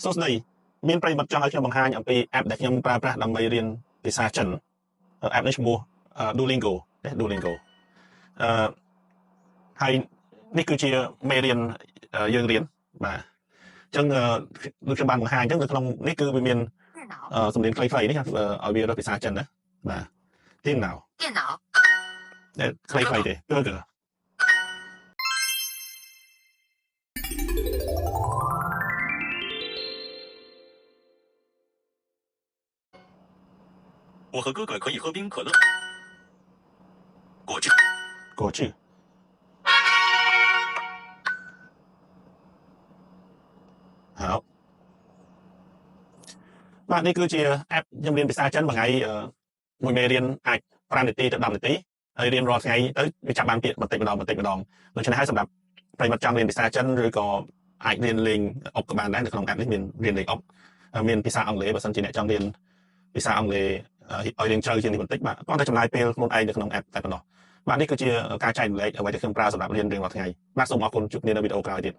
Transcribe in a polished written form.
សួស្តីមានប្រិយមិត្តចង់ឲ្យខ្ញុំបង្ហាញអំពី app ដែលខ្ញុំប្រើប្រាស់ដើម្បីរៀនភាសាចិន app នេះឈ្មោះ Duolingo ទេ Duolingo ហើយនេះគឺជាមេរៀនយើងរៀនបាទអញ្ចឹងដូចខ្ញុំបានបង្ហាញអញ្ចឹងនៅក្នុងនេះគឺវាមានសំឡេងខ្លីៗនេះឲ្យវារកភាសាចិនណាបាទទៀងណៅខ្លីៗទេគឺ我和哥哥可以喝冰可乐。果汁好បាទនេះគឺជា app ខ្ញុំរៀនភាសាចិនមួយថ្ងៃមួយមេរៀនអាច5នាទីទៅ10នាទីហើយរៀនរាល់ថ្ងៃទៅវាចាប់បានពាក្យបន្តិចម្ដងដូច្នេះហើយសម្រាប់ប្រិយមិត្តចង់រៀនភាសាចិនឬក៏អាចរៀនលេងអុកក៏បានដែរនៅក្នុង app នេះមានរៀនលេងអុកមានភាសាអង់គ្លេសបើសិនជាអ្នកចង់រៀនភាសាអង់គ្លេសឲ្យរៀនជ្រៅជាងនេះបន្តិចបាទគ្រាន់តែចំណាយពេលខ្លួនឯងនៅក្នុង app តែប៉ុណ្ណោះបាទនេះគឺជាការចែករំលែកអ្វីដែលខ្ញុំប្រើសម្រាប់រៀនរាល់ថ្ងៃបាទសូមអរគុណជួបគ្នានៅវីដេអូក្រោយទៀត